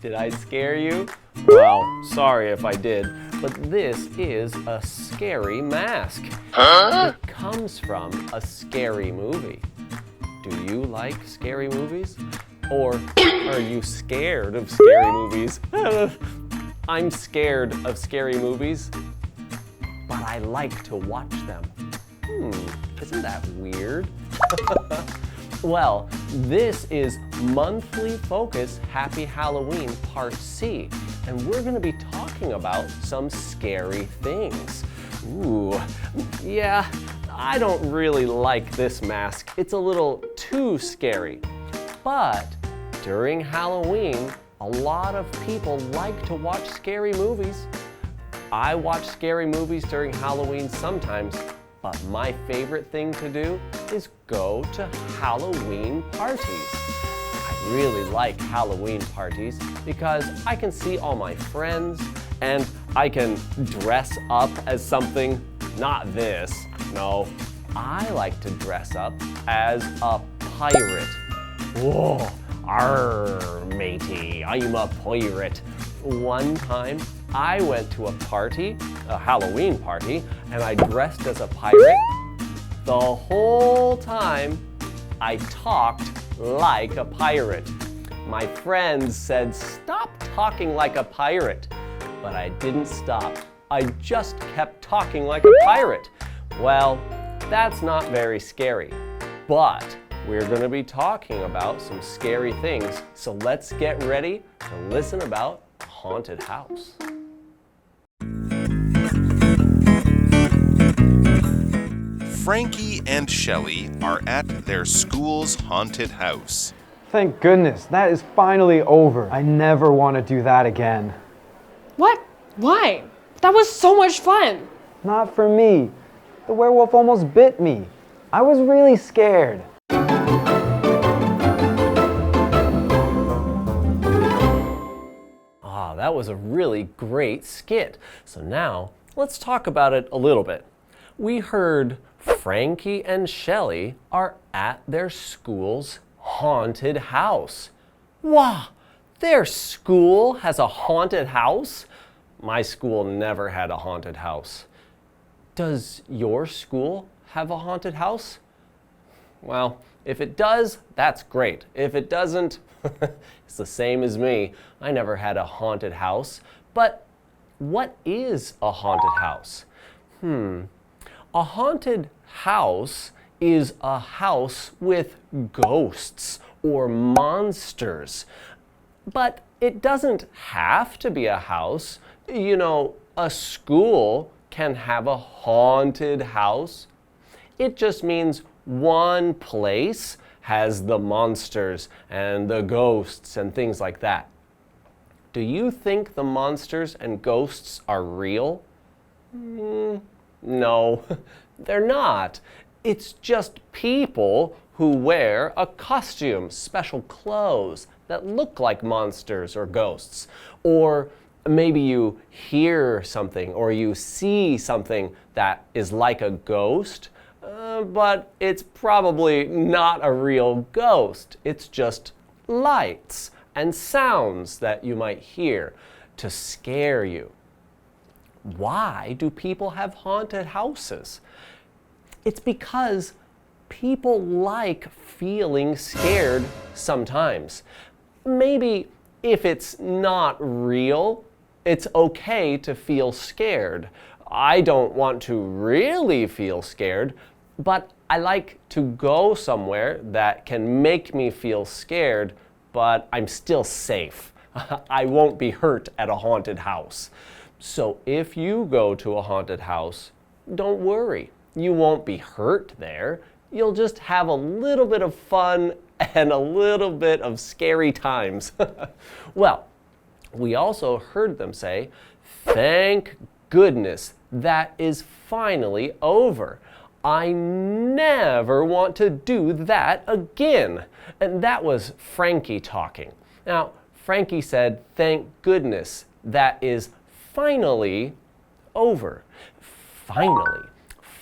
Did I scare you? Well, sorry if I did, but this is a scary mask. It comes from a scary movie. Do you like scary movies? Or are you scared of scary movies? I'm scared of scary movies, but I like to watch them. Isn't that weird? Well, this is Monthly Focus Happy Halloween Part C, and we're going to be talking about some scary things. Ooh, yeah, I don't really like this mask. It's a little too scary. But during Halloween, a lot of people like to watch scary movies. I watch scary movies during Halloween sometimes, but my favorite thing to do is go to Halloween parties. I really like Halloween parties because I can see all my friends and I can dress up as something, not this, no. I like to dress up as a pirate. Whoa, arr, matey, I'm a pirate. One time, I went to a party, a Halloween party, and I dressed as a pirate. The whole time, I talked like a pirate. My friends said, "Stop talking like a pirate." But I didn't stop. I just kept talking like a pirate. Well, that's not very scary. But we're going to be talking about some scary things, so let's get ready to listen about a haunted house. Frankie and Shelley are at their school's haunted house. Thank goodness, that is finally over. I never want to do that again. What? Why? That was so much fun. Not for me. The werewolf almost bit me. I was really scared. That was a really great skit. So now, let's talk about it a little bit. We heard Frankie and Shelley are at their school's haunted house. Wow, their school has a haunted house? My school never had a haunted house. Does your school have a haunted house? Well, if it does, that's great. If it doesn't, it's the same as me. I never had a haunted house. But what is a haunted house? A haunted house is a house with ghosts or monsters. But it doesn't have to be a house. You know, a school can have a haunted house. It just means one place has the monsters and the ghosts and things like that. Do you think the monsters and ghosts are real? No, they're not. It's just people who wear a costume, special clothes that look like monsters or ghosts. Or maybe you hear something or you see something that is like a ghost, but it's probably not a real ghost. It's just lights and sounds that you might hear to scare you. Why do people have haunted houses? It's because people like feeling scared sometimes. Maybe if it's not real, it's okay to feel scared. I don't want to really feel scared, but I like to go somewhere that can make me feel scared, but I'm still safe. I won't be hurt at a haunted house. So if you go to a haunted house, don't worry. You won't be hurt there. You'll just have a little bit of fun and a little bit of scary times. Well, we also heard them say, "Thank goodness that is finally over. I never want to do that again." And that was Frankie talking. Now, Frankie said, "Thank goodness that is finally over."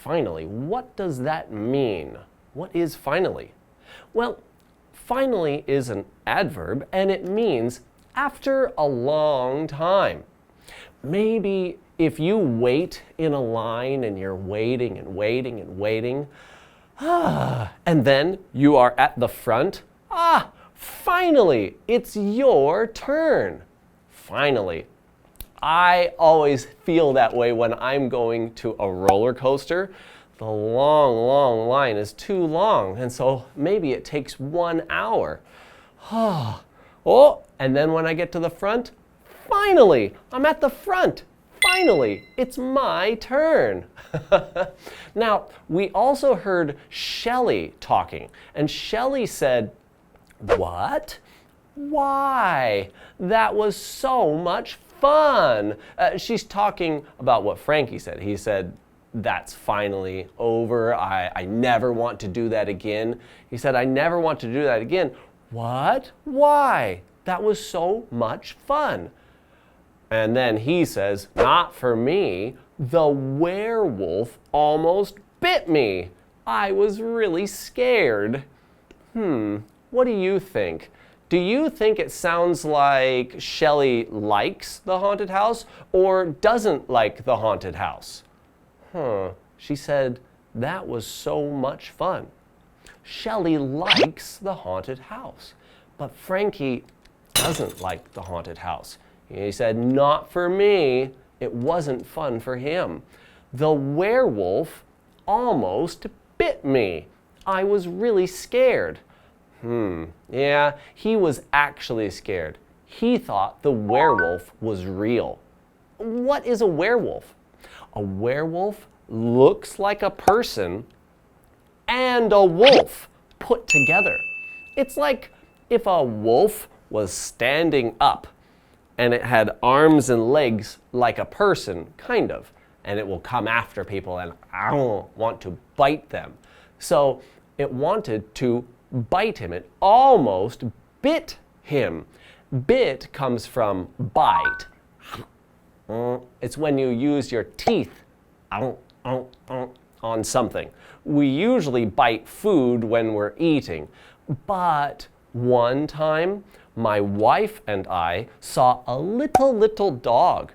Finally, what does that mean? What is finally? Well, finally is an adverb and it means after a long time. Maybe if you wait in a line and you're waiting and waiting and waiting, and then you are at the front, finally, it's your turn. Finally. I always feel that way when I'm going to a roller coaster. The long line is too long, and so maybe it takes 1 hour. And then when I get to the front, finally, I'm at the front. Finally, it's my turn. Now, we also heard Shelley talking, and Shelley said, "What? Why? That was so much fun." She's talking about what Frankie said. He said, "That's finally over. I never want to do that again." He said, "I never want to do that again." What? Why? That was so much fun. And then he says, "Not for me. The werewolf almost bit me. I was really scared." What do you think? Do you think it sounds like Shelley likes the haunted house or doesn't like the haunted house? She said, "That was so much fun." Shelley likes the haunted house, but Frankie doesn't like the haunted house. He said, "Not for me. It wasn't fun for him. The werewolf almost bit me. I was really scared." Yeah, he was actually scared. He thought the werewolf was real. What is a werewolf? A werewolf looks like a person and a wolf put together. It's like if a wolf was standing up and it had arms and legs like a person, kind of, and it will come after people and want to bite them. So it wanted to bite him. It almost bit him. Bit comes from bite. It's when you use your teeth on something. We usually bite food when we're eating, but one time my wife and I saw a little dog.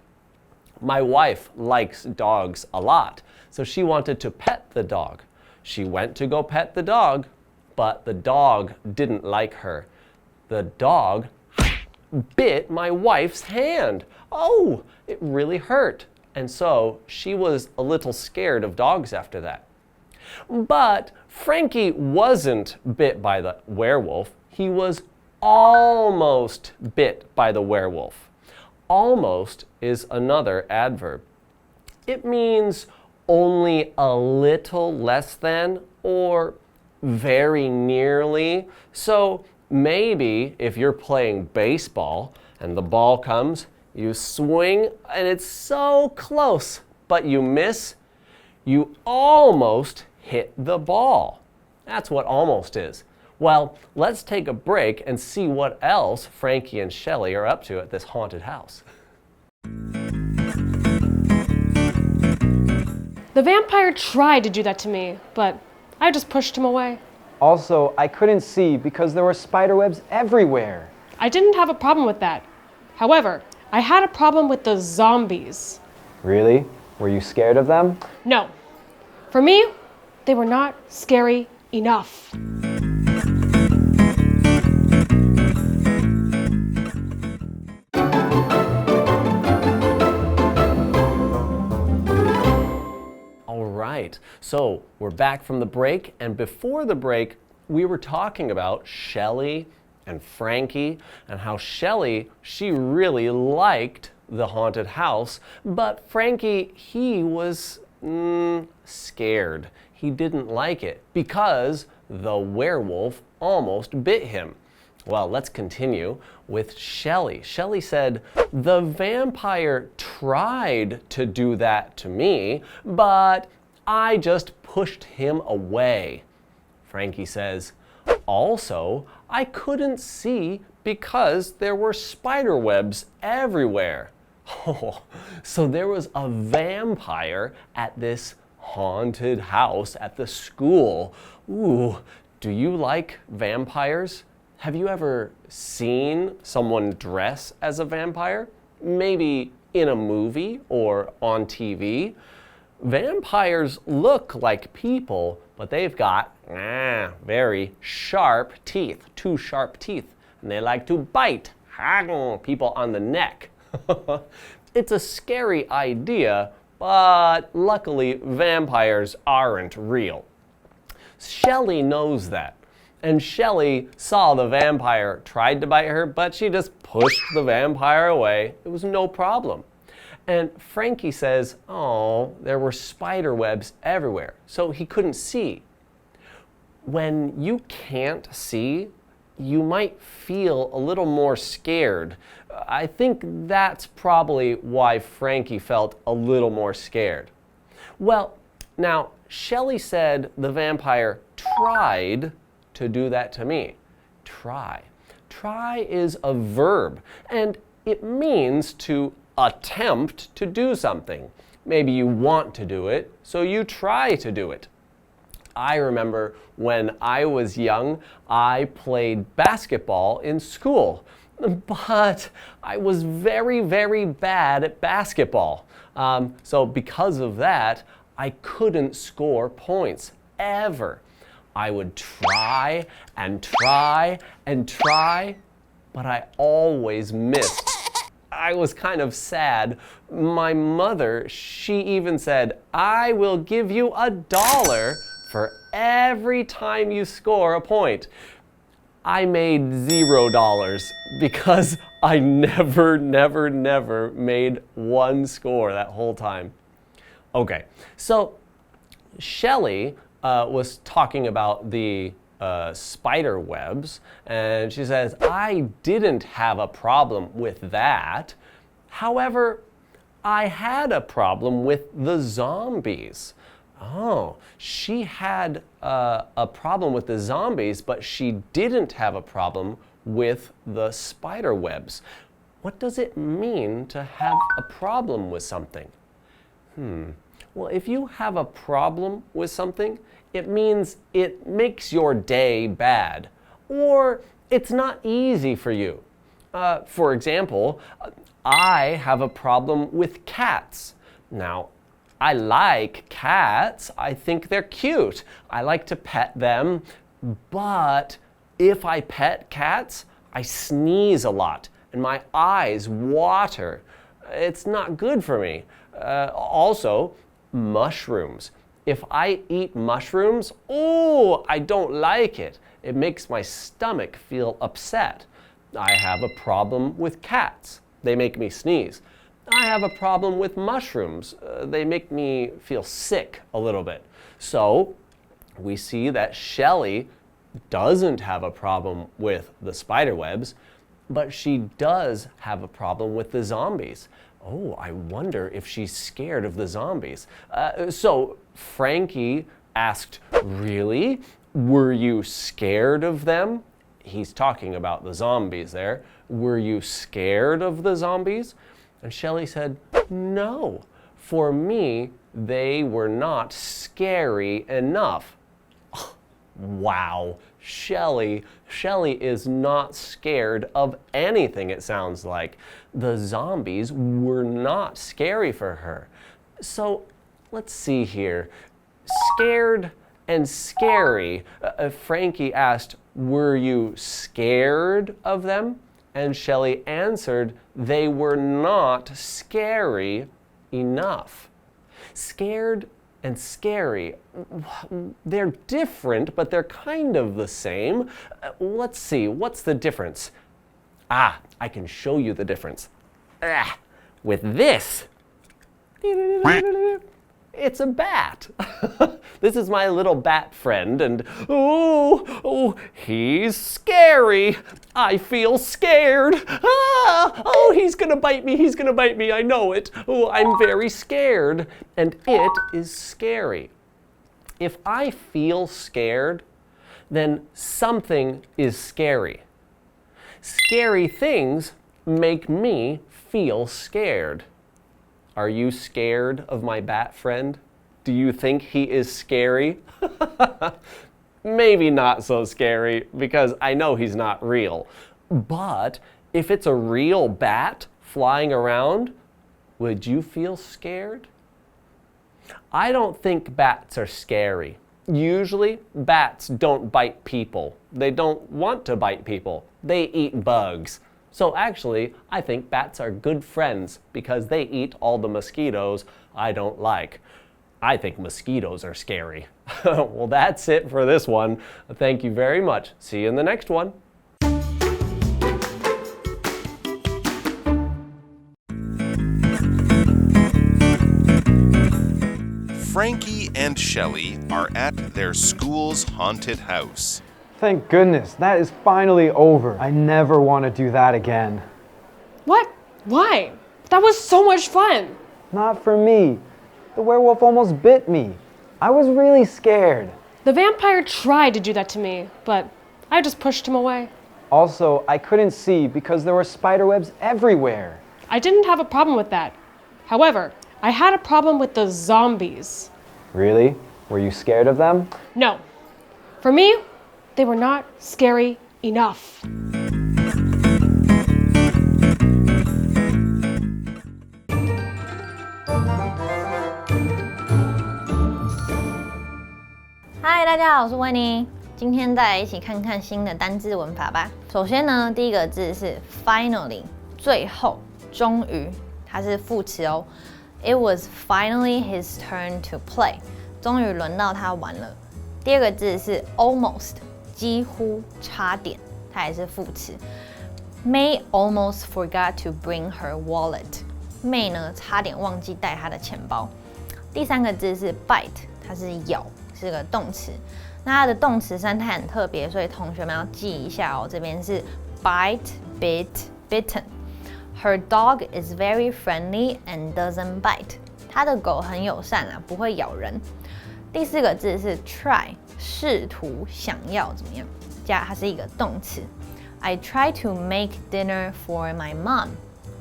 My wife likes dogs a lot, so she wanted to pet the dog. She went to go pet the dog, but the dog didn't like her. The dog bit my wife's hand. Oh, it really hurt. And so she was a little scared of dogs after that. But Frankie wasn't bit by the werewolf. He was almost bit by the werewolf. Almost is another adverb. It means only a little less than or very nearly. So maybe if you're playing baseball and the ball comes, you swing and it's so close, but you miss, you almost hit the ball. That's what almost is. Well, let's take a break and see what else Frankie and Shelley are up to at this haunted house. The vampire tried to do that to me, but I just pushed him away. Also, I couldn't see because there were spider webs everywhere. I didn't have a problem with that. However, I had a problem with the zombies. Really? Were you scared of them? No. For me, they were not scary enough. All right, so we're back from the break, and before the break, we were talking about Shelley and Frankie and how Shelley, she really liked the haunted house, but Frankie, he was scared. He didn't like it because the werewolf almost bit him. Well, let's continue with Shelley. Shelley said, "The vampire tried to do that to me, but I just pushed him away." Frankie says, "Also, I couldn't see because there were spider webs everywhere." Oh, so there was a vampire at this haunted house at the school. Ooh, do you like vampires? Have you ever seen someone dress as a vampire? Maybe in a movie or on TV? Vampires look like people, but they've got very sharp teeth, 2 sharp teeth, and they like to bite people on the neck. It's a scary idea, but luckily vampires aren't real. Shelley knows that. And Shelley saw the vampire tried to bite her, but she just pushed the vampire away. It was no problem. And Frankie says, oh, there were spider webs everywhere, so he couldn't see. When you can't see, you might feel a little more scared. I think that's probably why Frankie felt a little more scared. Well, now, Shelley said the vampire tried to do that to me. Try. Try is a verb, and it means to attempt to do something. Maybe you want to do it, so you try to do it. I remember when I was young, I played basketball in school, but I was very, very bad at basketball. So because of that, I couldn't score points, ever. I would try and try and try, but I always missed. I was kind of sad. My mother, she even said, I will give you $1 for every time you score a point. I made $0 because I never made one score that whole time. Okay, so Shelley was talking about the spider webs, and she says, I didn't have a problem with that. However, I had a problem with the zombies. Oh, she had a problem with the zombies, but she didn't have a problem with the spider webs. What does it mean to have a problem with something? Well, if you have a problem with something, it means it makes your day bad, or it's not easy for you. For example, I have a problem with cats. Now, I like cats. I think they're cute. I like to pet them, but if I pet cats, I sneeze a lot and my eyes water. It's not good for me. Also, mushrooms. If I eat mushrooms, I don't like it. It makes my stomach feel upset. I have a problem with cats. They make me sneeze. I have a problem with mushrooms. They make me feel sick a little bit. So we see that Shelley doesn't have a problem with the spider webs, but she does have a problem with the zombies. Oh, I wonder if she's scared of the zombies. So Frankie asked, really? Were you scared of them? He's talking about the zombies there. Were you scared of the zombies? And Shelley said, no. For me, they were not scary enough. Wow, Shelley is not scared of anything, it sounds like. The zombies were not scary for her. So let's see here. Scared and scary. Frankie asked, were you scared of them? And Shelley answered, they were not scary enough. Scared and scary, they're different, but they're kind of the same. Let's see, what's the difference? I can show you the difference. With this, it's a bat. This is my little bat friend, and he's scary. I feel scared. He's gonna bite me, I know it. I'm very scared, and it is scary. If I feel scared, then something is scary. Scary things make me feel scared. Are you scared of my bat friend? Do you think he is scary? maybe not so scary because I know he's not real. But if it's a real bat flying around, would you feel scared? I don't think bats are scary. Usually, bats don't bite people. They don't want to bite people. They eat bugs. So actually, I think bats are good friends because they eat all the mosquitoes I don't like. I think mosquitoes are scary. Well, that's it for this one. Thank you very much. See you in the next one. Frankie and Shelley are at their school's haunted house. Thank goodness, that is finally over. I never want to do that again. What? Why? That was so much fun. Not for me. The werewolf almost bit me. I was really scared. The vampire tried to do that to me, but I just pushed him away. Also, I couldn't see because there were spider webs everywhere. I didn't have a problem with that. However, I had a problem with the zombies. Really? Were you scared of them? No. For me, they were not scary enough. Hi， 大家好，我是温妮。今天再来一起看看新的单字文法吧。首先呢，第一个字是 finally， 最后，终于，它是副词哦。It was finally his turn to play， 终于轮到他玩了。第二个字是 almost， 几乎，差点，它也是副词。May almost forgot to bring her wallet。May 呢，差点忘记带她的钱包。第三个字是 bite， 它是咬，是个动词。那它的动词三态很特别，所以同学们要记一下哦。这边是 bite, bit, bitten。Her dog is very friendly and doesn't bite。她的狗很友善啊，不会咬人。第四个字是 try， 试图，想要怎么样？加它是一个动词。I try to make dinner for my mom。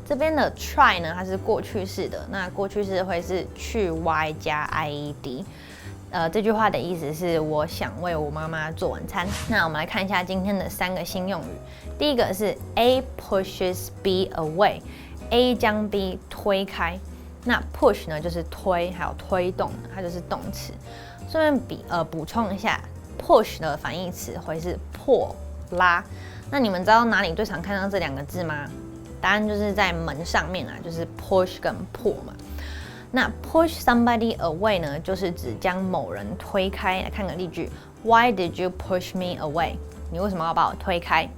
这边的 try 呢，它是过去式的，那过去式会是去 y 加 ied。这句话的意思是我想为我妈妈做晚餐。那我们来看一下今天的三个新用语。第一个是 A pushes B away，A 将 B 推开。那 push 呢就是推，还有推动，它就是动词。顺便补充一下 ，push 的反义词会是迫、拉。那你们知道哪里最常看到这两个字吗？答案就是在门上面啊，就是 push 跟迫嘛。那 push somebody away 呢，就是指将某人推开。来看个例句 ：Why did you push me away？ 你为什么要把我推开？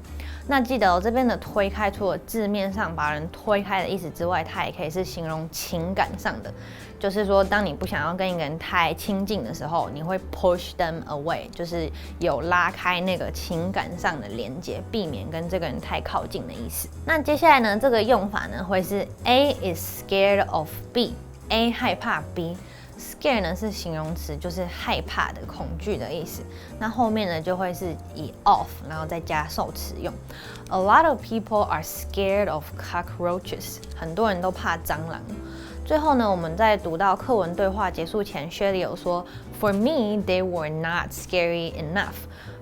那记得这边的推开，除了字面上把人推开的意思之外，它也可以是形容情感上的。就是说，当你不想要跟一个人太亲近的时候，你会 push them away， 就是有拉开那个情感上的连接，避免跟这个人太靠近的意思。那接下来呢，这个用法呢会是 A is scared of B。A 害怕 B，scare 呢是形容词，就是害怕的、恐惧的意思。那后面呢就会是以 of， 然后再加受词用。A lot of people are scared of cockroaches， 很多人都怕蟑螂。最后呢，我们在读到课文对话结束前 ，Shirley 有说 ，For me, they were not scary enough。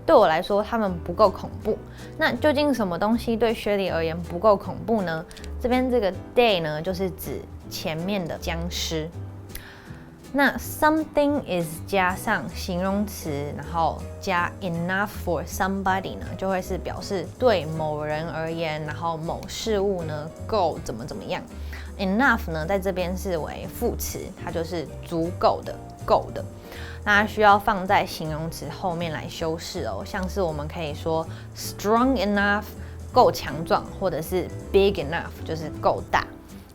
对我来说，他们不够恐怖。那究竟什么东西对 Shirley 而言不够恐怖呢？这边这个 they 呢，就是指前面的僵尸。那 something is 加上形容词，然后加 enough for somebody 呢，就会是表示对某人而言，然后某事物呢够怎么样。enough 呢，在这边是为副词，它就是足够的、够的。那需要放在形容词后面来修饰哦，像是我们可以说 strong enough 够强壮，或者是 big enough 就是够大。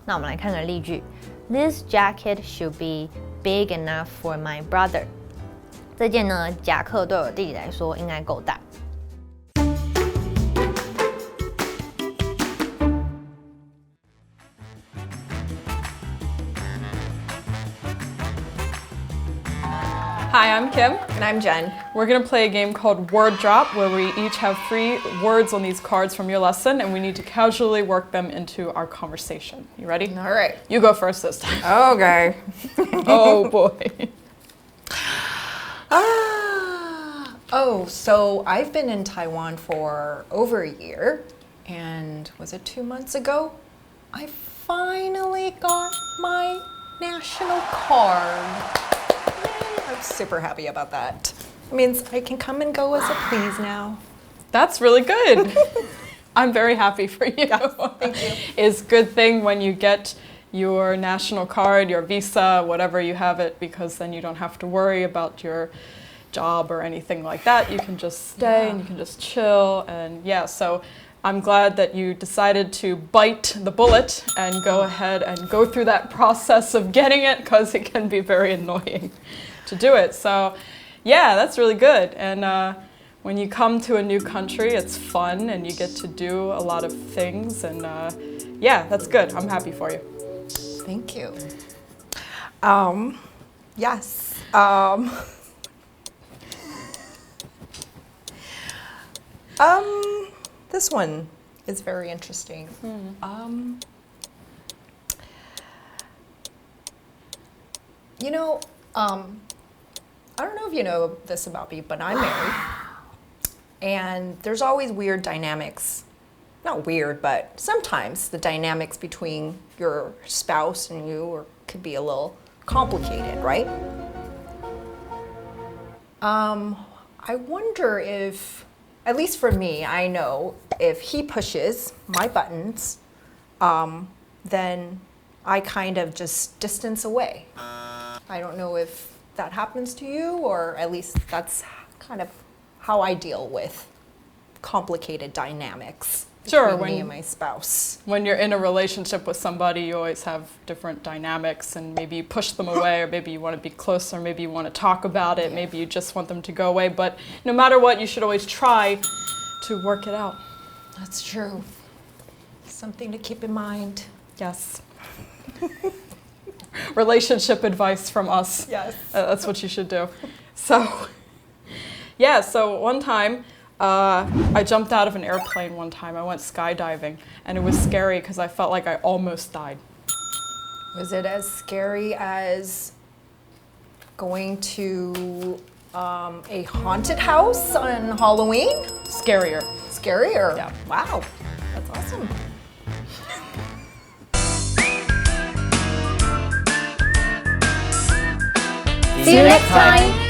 那我们来看个例句 ：This jacket should be big enough for my brother。这件呢夹克对我弟弟来说应该够大。Hi, I'm Kim. And I'm Jen. We're going to play a game called Word Drop, where we each have 3 words on these cards from your lesson, and we need to casually work them into our conversation. You ready? All right. You go first this time. Okay. Oh boy. Oh, so I've been in Taiwan for over a year, and was it 2 months ago? I finally got my national card. Yay, I'm super happy about that. It means I can come and go as I please now. That's really good. I'm very happy for you. Thank you. It's a good thing when you get your national card, your visa, whatever you have it, because then you don't have to worry about your job or anything like that. You can just stay and you can just chill. And yeah, so I'm glad that you decided to bite the bullet and go ahead and go through that process of getting it, because it can be very annoying to do it. So yeah, that's really good. And when you come to a new country, it's fun and you get to do a lot of things. And yeah, that's good. I'm happy for you. Thank you. Yes. This one is very interesting. You know, I don't know if you know this about me, but I'm married. And there's always weird dynamics. Not weird, but sometimes the dynamics between your spouse and you could be a little complicated, right? I wonder if, at least for me, I know if he pushes my buttons, then I kind of just distance away. I don't know if that happens to you, or at least that's kind of how I deal with complicated dynamics between me and my spouse. When you're in a relationship with somebody, you always have different dynamics, and maybe you push them away, or maybe you want to be closer, maybe you want to talk about it, maybe you just want them to go away. But no matter what, you should always try to work it out. That's true. Something to keep in mind. Yes. Relationship advice from us. Yes. That's what you should do. So, yeah, so one time, I jumped out of an airplane one time. I went skydiving, and it was scary because I felt like I almost died. Was it as scary as going to a haunted house on Halloween? Scarier. Scarier? Yeah. Wow, that's awesome. See you next time.